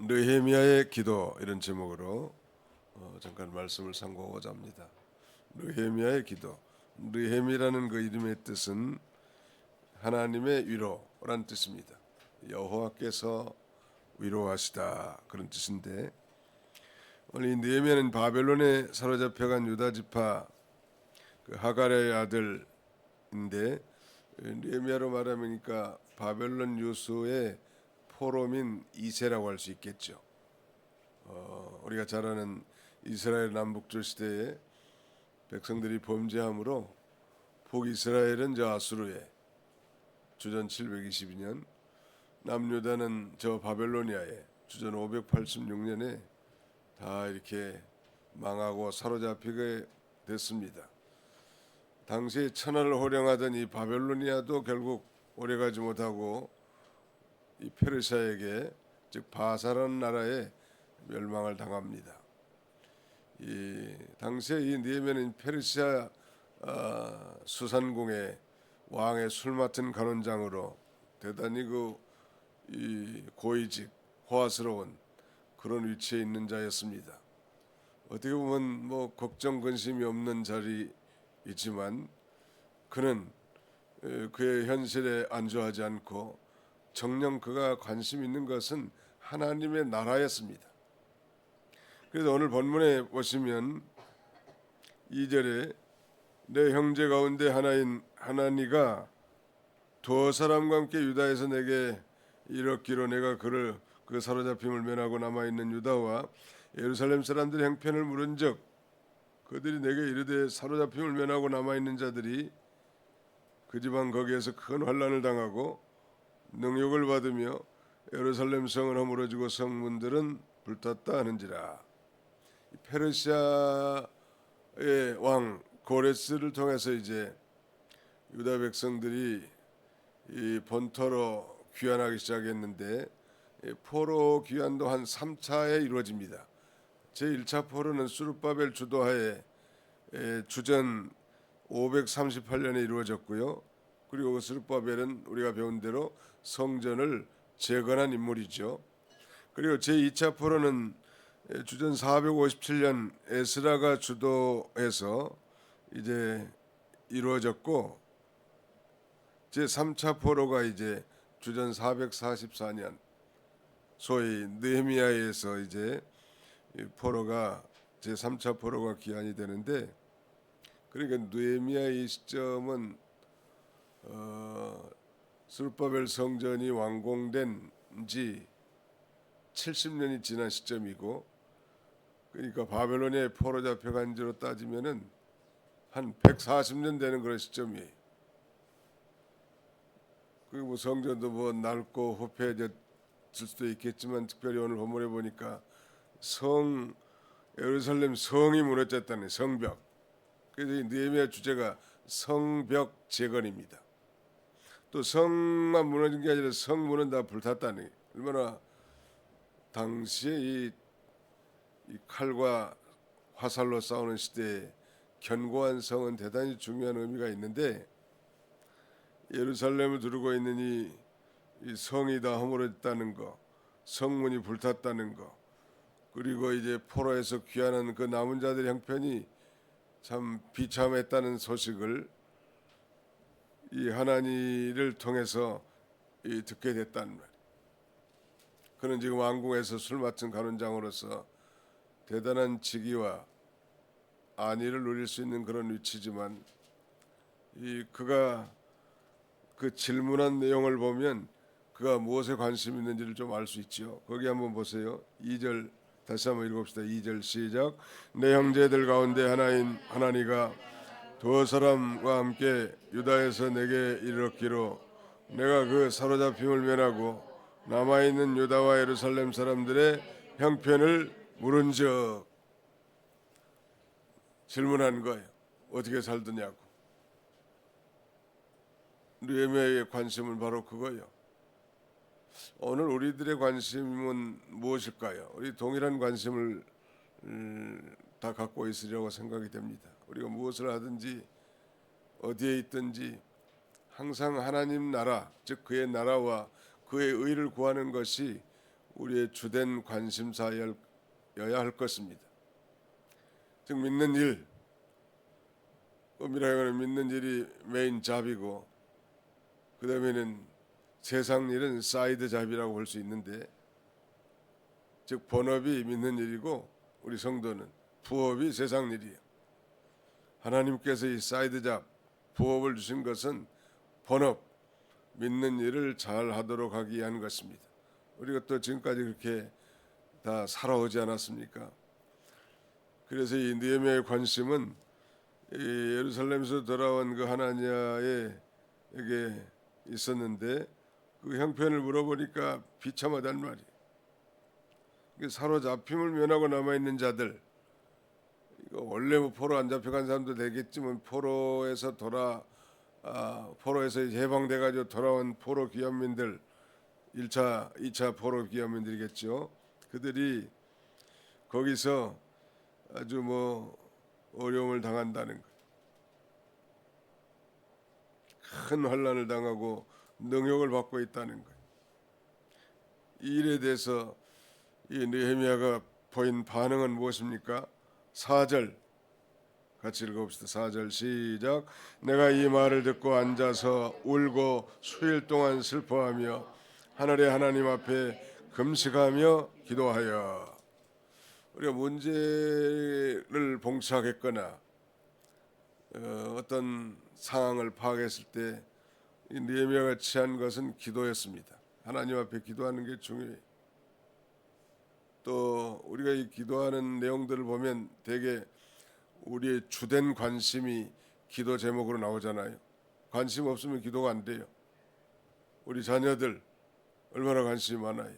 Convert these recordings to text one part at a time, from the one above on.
느헤미야의 기도 이런 제목으로 잠깐 말씀을 상고하고자 합니다. 느헤미야의 기도. 느헤미라는 그 이름의 뜻은 하나님의 위로란 뜻입니다. 여호와께서 위로하시다 그런 뜻인데, 오늘 이 느헤미야는 바벨론에 사로잡혀간 유다 지파 그 하갈의 아들인데, 느헤미야로 말하니까 바벨론 유수의 포로민 2세라고 할 수 있겠죠. 우리가 잘 아는 이스라엘 남북조 시대에 백성들이 범죄함으로 북이스라엘은 저 아수르에 주전 722년, 남유다는 저 바벨로니아에 주전 586년에 다 이렇게 망하고 사로잡히게 됐습니다. 당시 천하를 호령하던 이 바벨로니아도 결국 오래가지 못하고 이 페르시아에게, 즉 바사라는 나라에 멸망을 당합니다. 이 당시에 이 느헤미야는 페르시아 수산궁의 왕의 술 맡은 간원장으로 대단히 이 고위직 호화스러운 그런 위치에 있는 자였습니다. 어떻게 보면 뭐 걱정 근심이 없는 자리이지만 그는 그의 현실에 안주하지 않고 정녕 그가 관심 있는 것은 하나님의 나라였습니다. 그래서 오늘 본문에 보시면 2절에 내 형제 가운데 하나인 하나니가 두 사람과 함께 유다에서 내게 이르기로 내가 그를 그 사로잡힘을 면하고 남아있는 유다와 예루살렘 사람들의 형편을 물은즉 그들이 내게 이르되 사로잡힘을 면하고 남아있는 자들이 그 지방 거기에서 큰 환난을 당하고 능욕을 받으며 예루살렘 성은 허물어지고 성문들은 불탔다 하는지라. 페르시아의 왕 고레스를 통해서 이제 유다 백성들이 이 본토로 귀환하기 시작했는데, 포로 귀환도 한 3차에 이루어집니다. 제1차 포로는 수르바벨 주도하에 주전 538년에 이루어졌고요. 그리고 수르바벨은 우리가 배운 대로 성전을 재건한 인물이죠. 그리고 제2차 포로는 주전 457년 에스라가 주도해서 이제 이루어졌고, 제3차 포로가 이제 주전 444년 소위 느헤미야에서 이제 포로가 제3차 포로가 기한이 되는데, 그러니까 느헤미야의 시점은 스룹바벨 성전이 완공된 지 70년이 지난 시점이고, 그러니까 바벨론에 포로 잡혀간 지로 따지면은 한 140년 되는 그런 시점이에요. 그리고 뭐 성전도 뭐 낡고 후패해졌을 수도 있겠지만, 특별히 오늘 본문에 보니까 예루살렘 성이 무너졌다는 성벽. 그래서 이 느헤미야 주제가 성벽 재건입니다. 또 성만 무너진 게 아니라 성문은 다 불탔다니, 얼마나 당시에 이 칼과 화살로 싸우는 시대에 견고한 성은 대단히 중요한 의미가 있는데, 예루살렘을 두르고 있는 이 성이 다 허물어졌다는 거, 성문이 불탔다는 거, 그리고 이제 포로에서 귀환한 그 남은 자들의 형편이 참 비참했다는 소식을 이 하나니를 통해서 듣게 됐다는 말. 그는 지금 왕궁에서 술 맡은 간원장으로서 대단한 직위와 안위를 누릴 수 있는 그런 위치지만, 그가 그 질문한 내용을 보면 그가 무엇에 관심 있는지를 좀 알 수 있죠. 거기 한번 보세요. 2절 다시 한번 읽읍시다. 2절 시작. 내 형제들 가운데 하나인 하나니가 두 사람과 함께 유다에서 내게 이르기로 내가 그 사로잡힘을 면하고 남아있는 유다와 예루살렘 사람들의 형편을 물은즉, 질문한 거예요. 어떻게 살더냐고. 느헤미야의 관심은 바로 그거예요. 오늘 우리들의 관심은 무엇일까요? 우리 동일한 관심을 다 갖고 있으려고 생각이 됩니다. 우리가 무엇을 하든지 어디에 있든지 항상 하나님 나라, 즉 그의 나라와 그의 의를 구하는 것이 우리의 주된 관심사여야 할 것입니다. 즉 믿는 일, 엄밀하게 말하면 믿는 일이 메인 잡이고 그 다음에는 세상 일은 사이드 잡이라고 볼 수 있는데, 즉 본업이 믿는 일이고 우리 성도는 부업이 세상 일이에요. 하나님께서 이 사이드 잡, 부업을 주신 것은 본업, 믿는 일을 잘 하도록 하기 위한 것입니다. 우리가 또 지금까지 그렇게 다 살아오지 않았습니까? 그래서 이 느헤미야의 관심은 이 예루살렘에서 돌아온 그 하나냐에게 있었는데, 그 형편을 물어보니까 비참하단 말이에요. 사로잡힘을 면하고 남아있는 자들, 이거 원래 뭐 포로 안 잡혀간 사람도 되겠지만 포로에서 포로에서 해방돼 가지고 돌아온 포로 귀환민들, 1차, 2차 포로 귀환민들이겠죠. 그들이 거기서 아주 뭐 어려움을 당한다는 것, 큰 환난을 당하고 능욕을 받고 있다는 것. 이 일에 대해서 이 느헤미야가 보인 반응은 무엇입니까? 4절 같이 읽어봅시다. 4절 시작. 내가 이 말을 듣고 앉아서 울고 수일 동안 슬퍼하며 하늘의 하나님 앞에 금식하며 기도하여. 우리가 문제를 봉착했거나 어떤 상황을 파악했을 때 이 느헤미야가 취한 것은 기도였습니다. 하나님 앞에 기도하는 게 중요해요. 또 우리가 이 기도하는 내용들을 보면 대개 우리의 주된 관심이 기도 제목으로 나오잖아요. 관심 없으면 기도가 안 돼요. 우리 자녀들 얼마나 관심이 많아요.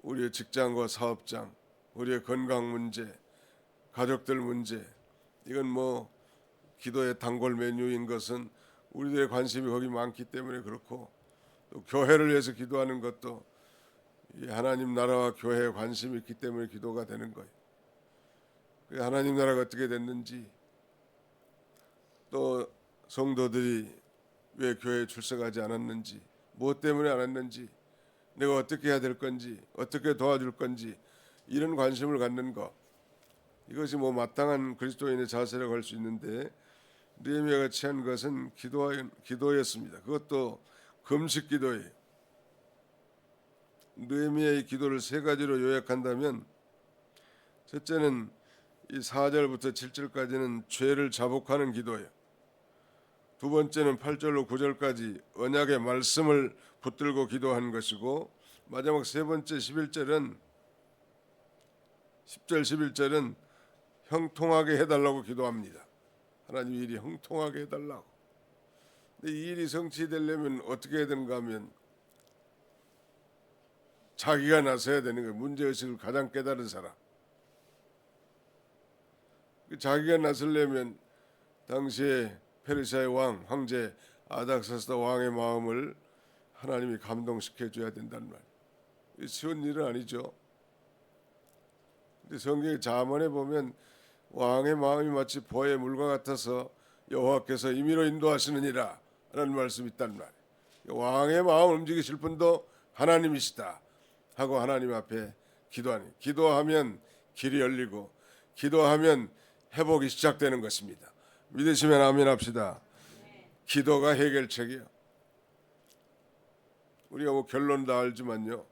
우리의 직장과 사업장, 우리의 건강 문제, 가족들 문제, 이건 뭐 기도의 단골 메뉴인 것은 우리들의 관심이 거기 많기 때문에 그렇고, 또 교회를 위해서 기도하는 것도 하나님 나라와 교회에 관심이 있기 때문에 기도가 되는 거예요. 하나님 나라가 어떻게 됐는지, 또 성도들이 왜 교회에 출석하지 않았는지, 무엇 때문에 안 왔는지, 내가 어떻게 해야 될 건지, 어떻게 도와줄 건지, 이런 관심을 갖는 것, 이것이 뭐 마땅한 그리스도인의 자세라고 할 수 있는데, 느헤미야가 취한 것은 기도였습니다. 그것도 금식 기도예요. 느헤미야의 기도를 세 가지로 요약한다면, 첫째는 이 4절부터 7절까지는 죄를 자복하는 기도예요. 두 번째는 8절로 9절까지 언약의 말씀을 붙들고 기도한 것이고, 마지막 세 번째 11절은 10절 11절은 형통하게 해달라고 기도합니다. 하나님 일이 형통하게 해달라고. 근데 이 일이 성취되려면 어떻게 해야 되는가 하면 자기가 나서야 되는 거예요. 문제의식을 가장 깨달은 사람. 자기가 나서려면 당시에 페르시아의 황제 아닥사스다 왕의 마음을 하나님이 감동시켜 줘야 된단 말이에요. 쉬운 일은 아니죠. 근데 성경의 잠언에 보면 왕의 마음이 마치 보의 물과 같아서 여호와께서 임의로 인도하시느니라 라는 말씀이 있단 말이에요. 왕의 마음을 움직이실 분도 하나님이시다 하고 하나님 앞에 기도하니, 기도하면 길이 열리고 기도하면 회복이 시작되는 것입니다. 믿으시면 아멘 합시다. 기도가 해결책이에요. 우리가 뭐 결론 다 알지만요,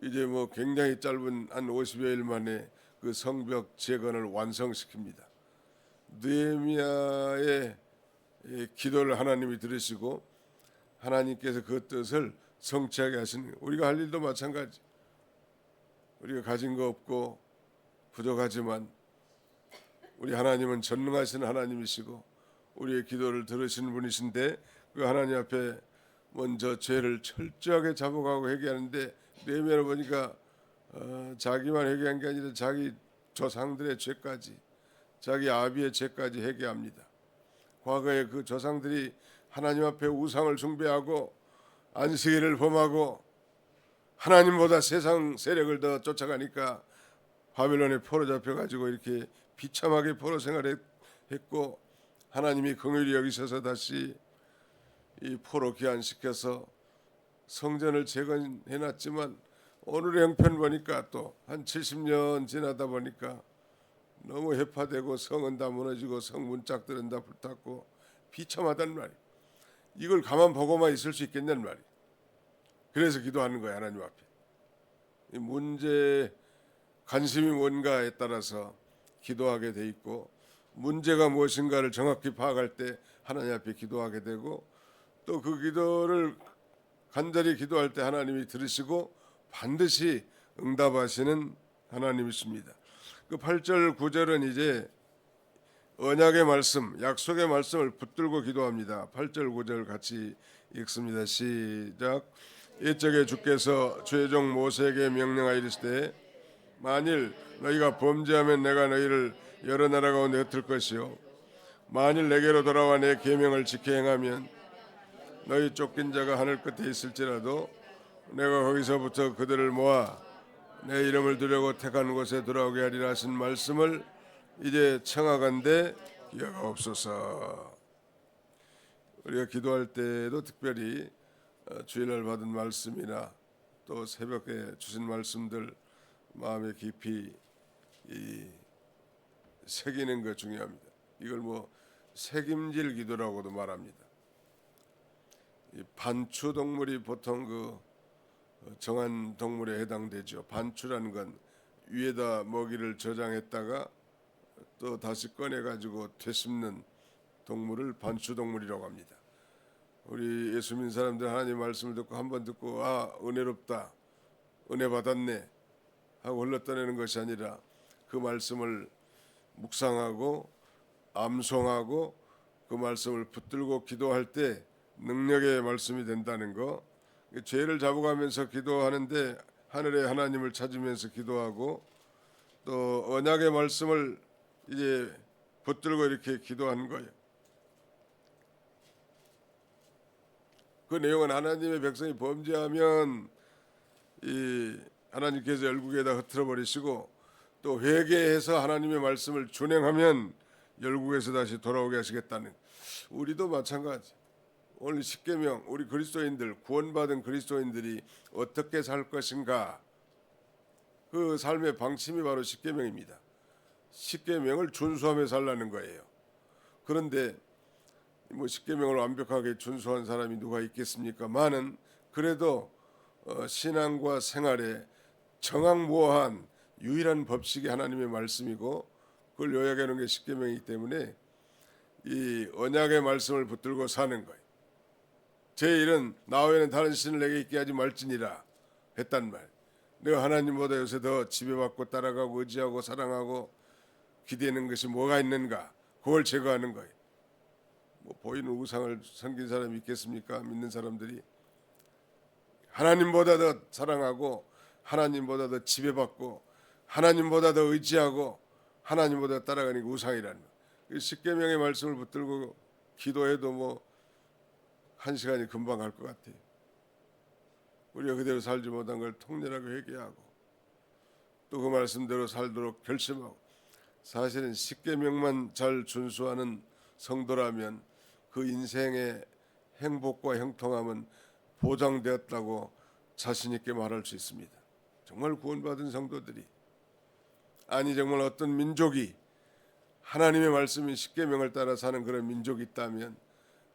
이제 뭐 굉장히 짧은 한 50여일 만에 그 성벽 재건을 완성시킵니다. 느헤미야의 기도를 하나님이 들으시고 하나님께서 그 뜻을 성취하게 하시는 거예요. 우리가 할 일도 마찬가지. 우리가 가진 거 없고 부족하지만 우리 하나님은 전능하신 하나님이시고 우리의 기도를 들으시는 분이신데, 그 하나님 앞에 먼저 죄를 철저하게 자복하고 회개하는데, 느헤미야를 보니까 자기만 회개한 게 아니라 자기 조상들의 죄까지, 자기 아비의 죄까지 회개합니다. 과거에 그 조상들이 하나님 앞에 우상을 숭배하고 안식일을 범하고 하나님보다 세상 세력을 더 쫓아가니까 바벨론에 포로 잡혀가지고 이렇게 비참하게 포로 생활했고, 하나님이 긍휼히 여기셔서 다시 이 포로 귀환시켜서 성전을 재건해놨지만 오늘의 형편 보니까 또 한 70년 지나다 보니까 너무 해파되고 성은 다 무너지고 성 문짝들은 다 불탔고 비참하단 말이에요. 이걸 가만 보고만 있을 수 있겠냐는 말이에요. 그래서 기도하는 거예요. 하나님 앞에. 이 문제 관심이 뭔가에 따라서 기도하게 돼 있고, 문제가 무엇인가를 정확히 파악할 때 하나님 앞에 기도하게 되고, 또 그 기도를 간절히 기도할 때 하나님이 들으시고 반드시 응답하시는 하나님이십니다. 그 8절 9절은 이제 언약의 말씀, 약속의 말씀을 붙들고 기도합니다. 8절 9절 같이 읽습니다. 시작. 이적에 주께서 주의 종 모세에게 명령하여 이르시되 만일 너희가 범죄하면 내가 너희를 여러 나라 가운데 흩을 것이요 만일 내게로 돌아와 내 계명을 지켜 행하면 너희 쫓긴 자가 하늘 끝에 있을지라도 내가 거기서부터 그들을 모아 내 이름을 두려고 택한 곳에 돌아오게 하리라 하신 말씀을 이제 청하건대 기억하옵소서. 우리가 기도할 때도 특별히 주일날 받은 말씀이나 또 새벽에 주신 말씀들 마음에 깊이 새기는 것 중요합니다. 이걸 뭐 새김질 기도라고도 말합니다. 이 반추 동물이 보통 그 정한 동물에 해당되죠. 반추라는 건 위에다 먹이를 저장했다가 또 다시 꺼내 가지고 되씹는 동물을 반추 동물이라고 합니다. 우리 예수 믿는 사람들 하나님 말씀을 듣고 한 번 듣고 은혜롭다, 은혜 받았네 하고 흘러떠내는 것이 아니라 그 말씀을 묵상하고 암송하고 그 말씀을 붙들고 기도할 때 능력의 말씀이 된다는 거. 죄를 잡아가면서 기도하는데 하늘의 하나님을 찾으면서 기도하고 또 언약의 말씀을 이제 붙들고 이렇게 기도하는 거예요. 그 내용은 하나님의 백성이 범죄하면 이 하나님께서 열국에다 흩트려 버리시고 또 회개해서 하나님의 말씀을 준행하면 열국에서 다시 돌아오게 하시겠다는. 우리도 마찬가지. 오늘 십계명, 우리 그리스도인들, 구원받은 그리스도인들이 어떻게 살 것인가, 그 삶의 방침이 바로 십계명입니다. 십계명을 준수하며 살라는 거예요. 그런데 뭐 십계명을 완벽하게 준수한 사람이 누가 있겠습니까? 많은 그래도 신앙과 생활에 정확무어한 유일한 법칙이 하나님의 말씀이고 그걸 요약하는 게 십계명이기 때문에 이 언약의 말씀을 붙들고 사는 거예요. 제 일은 나 외에는 다른 신을 내게 있게 하지 말지니라 했단 말. 내가 하나님보다 요새 더 지배받고 따라가고 의지하고 사랑하고 기대는 것이 뭐가 있는가? 그걸 제거하는 거예요. 뭐 보이는 우상을 섬긴 사람이 있겠습니까? 믿는 사람들이 하나님보다 더 사랑하고 하나님보다 더 지배받고 하나님보다 더 의지하고 하나님보다 따라가는 게 우상이라는 거예요. 십계명의 말씀을 붙들고 기도해도 뭐 한 시간이 금방 갈 것 같아요. 우리가 그대로 살지 못한 걸 통렬하게 회개하고 또 그 말씀대로 살도록 결심하고, 사실은 십계명만 잘 준수하는 성도라면 그 인생의 행복과 형통함은 보장되었다고 자신 있게 말할 수 있습니다. 정말 구원받은 성도들이, 아니 정말 어떤 민족이 하나님의 말씀인 십계명을 따라 사는 그런 민족이 있다면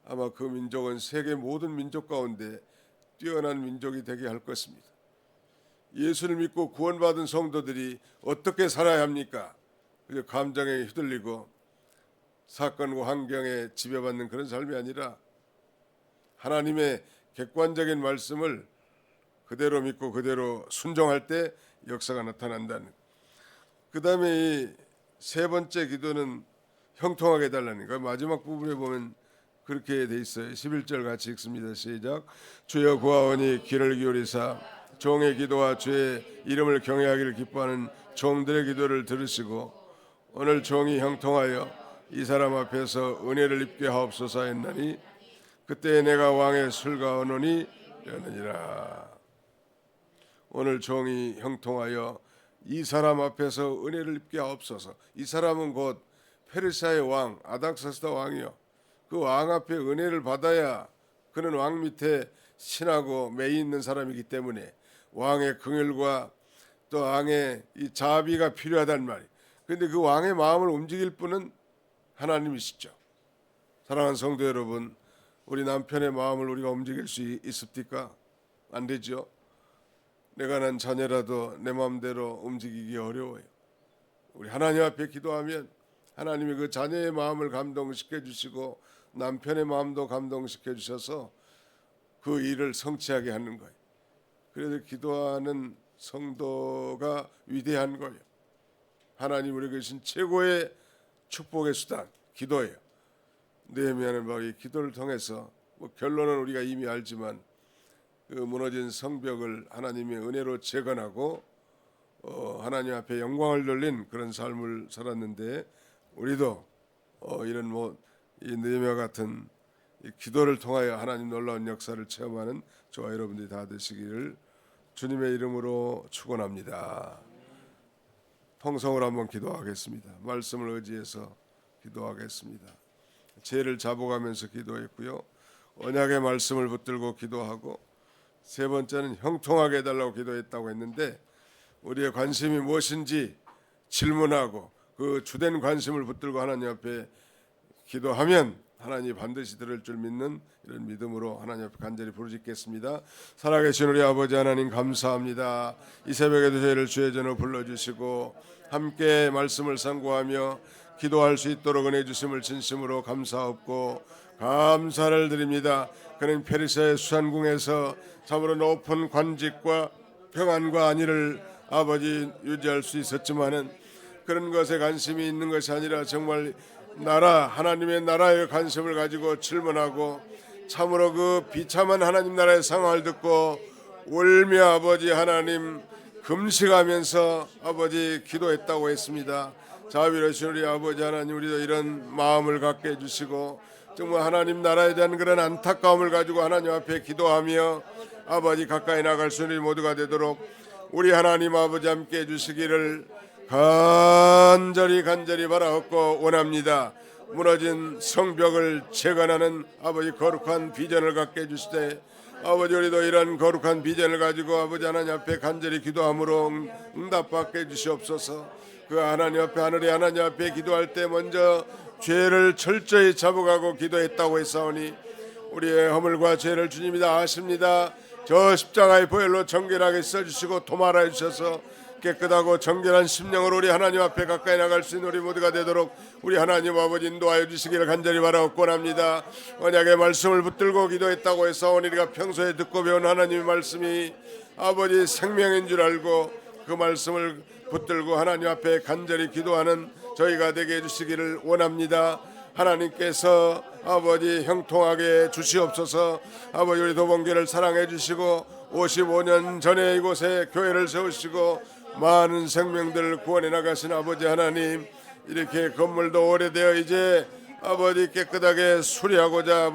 아마 그 민족은 세계 모든 민족 가운데 뛰어난 민족이 되게 할 것입니다. 예수를 믿고 구원받은 성도들이 어떻게 살아야 합니까? 그저 감정에 휘둘리고 사건과 환경에 지배받는 그런 삶이 아니라 하나님의 객관적인 말씀을 그대로 믿고 그대로 순종할 때 역사가 나타난다는. 그 다음에 이 세 번째 기도는 형통하게 해달라는 거예요. 마지막 부분에 보면 그렇게 돼 있어요. 11절 같이 읽습니다. 시작. 주여 구하오니 귀를 기울이사 종의 기도와 주의 이름을 경외하기를 기뻐하는 종들의 기도를 들으시고 오늘 종이 형통하여 이 사람 앞에서 은혜를 입게 하옵소서 했나니 그때 내가 왕의 술과 언원이 되느니라. 오늘 종이 형통하여 이 사람 앞에서 은혜를 입게 하옵소서. 이 사람은 곧 페르시아의 왕 아닥사스다 왕이요. 그 왕 앞에 은혜를 받아야 그는 왕 밑에 신하고 매이 있는 사람이기 때문에 왕의 긍휼과 또 왕의 이 자비가 필요하단 말이에요. 그런데 그 왕의 마음을 움직일 분은 하나님이시죠. 사랑하는 성도 여러분, 우리 남편의 마음을 우리가 움직일 수 있습니까? 안 되죠. 내가 난 자녀라도 내 마음대로 움직이기 어려워요. 우리 하나님 앞에 기도하면 하나님이 그 자녀의 마음을 감동시켜 주시고 남편의 마음도 감동시켜 주셔서 그 일을 성취하게 하는 거예요. 그래서 기도하는 성도가 위대한 거예요. 하나님 우리에게 주신 최고의 축복의 수단 기도예요. 느헤미야는 바로 이 기도를 통해서 결론은 우리가 이미 알지만 그 무너진 성벽을 하나님의 은혜로 재건하고 하나님 앞에 영광을 돌린 그런 삶을 살았는데 우리도 이런 이 느헤미야 같은 이 기도를 통하여 하나님 놀라운 역사를 체험하는 저와 여러분들이 다 되시기를 주님의 이름으로 축원합니다. 통성으로 한번 기도하겠습니다. 말씀을 의지해서 기도하겠습니다. 죄를 자복하면서 기도했고요. 언약의 말씀을 붙들고 기도하고 세 번째는 형통하게 해달라고 기도했다고 했는데 우리의 관심이 무엇인지 질문하고 그 주된 관심을 붙들고 하나님 앞에 기도하면 하나님이 반드시 들을 줄 믿는 이런 믿음으로 하나님 앞에 간절히 부르짖겠습니다. 살아계신 우리 아버지 하나님 감사합니다. 이 새벽에도 저희를 주의 전으로 불러주시고 함께 말씀을 상고하며 기도할 수 있도록 은혜 주심을 진심으로 감사하고 감사를 드립니다. 그는 페르시아의 수산궁에서 참으로 높은 관직과 평안과 안위를 아버지 유지할 수 있었지만은 그런 것에 관심이 있는 것이 아니라 정말 나라 하나님의 나라에 관심을 가지고 질문하고 참으로 그 비참한 하나님 나라의 상황을 듣고 울며 아버지 하나님 금식하면서 아버지 기도했다고 했습니다. 자비로우신 우리 아버지 하나님 우리도 이런 마음을 갖게 해주시고 정말 하나님 나라에 대한 그런 안타까움을 가지고 하나님 앞에 기도하며 아버지 가까이 나갈 수 있는 모두가 되도록 우리 하나님 아버지 함께 해주시기를 간절히 바라옵고 원합니다. 무너진 성벽을 재건하는 아버지 거룩한 비전을 갖게 해주시되 아버지 우리도 이런 거룩한 비전을 가지고 아버지 하나님 앞에 간절히 기도함으로 응답받게 해주시옵소서. 그 하나님 앞에 하늘의 하나님 앞에 기도할 때 먼저 죄를 철저히 자복하고 기도했다고 했사오니 우리의 허물과 죄를 주님이 다 아십니다. 저 십자가의 보혈로 정결하게 써주시고 도말하여 주셔서 깨끗하고 정결한 심령으로 우리 하나님 앞에 가까이 나갈 수 있는 우리 모두가 되도록 우리 하나님 아버지 인도하여 주시기를 간절히 바라옵고 합니다. 언약의 말씀을 붙들고 기도했다고 해서 우리가 평소에 듣고 배운 하나님의 말씀이 아버지 생명인 줄 알고 그 말씀을 붙들고 하나님 앞에 간절히 기도하는 저희가 되게 해주시기를 원합니다. 하나님께서 아버지 형통하게 주시옵소서. 아버지 우리 도봉교를 사랑해 주시고 55년 전에 이곳에 교회를 세우시고 많은 생명들을 구원해 나가신 아버지 하나님 이렇게 건물도 오래되어 이제 아버지 깨끗하게 수리하고자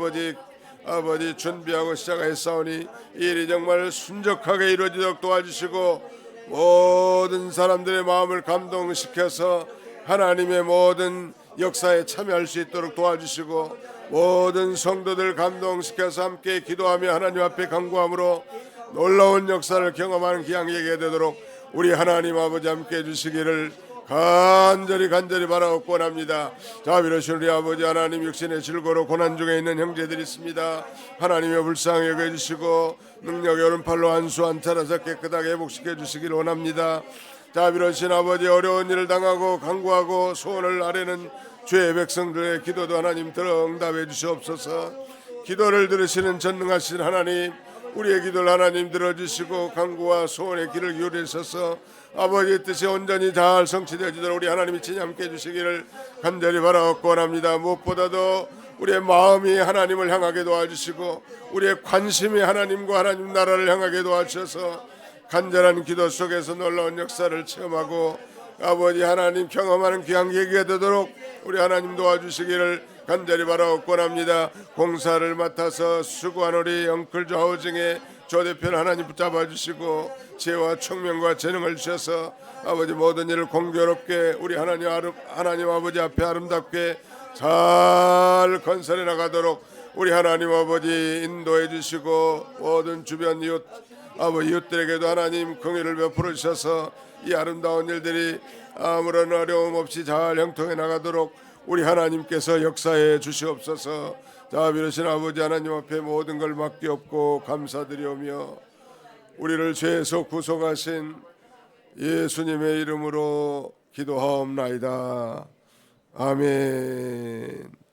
아버지 준비하고 시작했사오니 이 일이 정말 순적하게 이루어지도록 도와주시고 모든 사람들의 마음을 감동시켜서 하나님의 모든 역사에 참여할 수 있도록 도와주시고 모든 성도들 감동시켜서 함께 기도하며 하나님 앞에 간구함으로 놀라운 역사를 경험하는 귀한 예게 되도록 우리 하나님 아버지 함께 해주시기를 간절히 바라옵고 합니다. 자비로우신 우리 아버지 하나님 육신의 질고로 고난 중에 있는 형제들이 있습니다. 하나님의 불쌍히 여겨주시고 능력의 오른팔로 안수 안타라서 깨끗하게 회복시켜 주시기를 원합니다. 자비로우신 아버지 어려운 일을 당하고 간구하고 소원을 아뢰는 죄의 백성들의 기도도 하나님 들어 응답해 주시옵소서. 기도를 들으시는 전능하신 하나님 우리의 기도를 하나님 들어주시고 간구와 소원의 귀를 기울이셔서 아버지의 뜻이 온전히 잘 성취되어지도록 우리 하나님이 친히 함께 해주시기를 간절히 바라옵고 합니다. 무엇보다도 우리의 마음이 하나님을 향하게 도와주시고 우리의 관심이 하나님과 하나님 나라를 향하게 도와주셔서 간절한 기도 속에서 놀라운 역사를 체험하고 아버지 하나님 경험하는 귀한 계기가 되도록 우리 하나님 도와주시기를 간절히 바라옵고 합니다. 공사를 맡아서 수고한 우리 영클조 하우징의 조 대표를 하나님 붙잡아 주시고 지혜와 총명과 재능을 주셔서 아버지 모든 일을 공교롭게 우리 하나님 아버지 앞에 아름답게 잘 건설해 나가도록 우리 하나님 아버지 인도해 주시고 모든 주변 이웃 이웃들에게도 하나님 긍휼을 베풀어 주셔서 이 아름다운 일들이 아무런 어려움 없이 잘 형통해 나가도록 우리 하나님께서 역사해 주시옵소서. 자비로우신 아버지 하나님 앞에 모든 걸 맡기옵고 감사드리오며 우리를 죄에서 구속하신 예수님의 이름으로 기도하옵나이다. 아멘.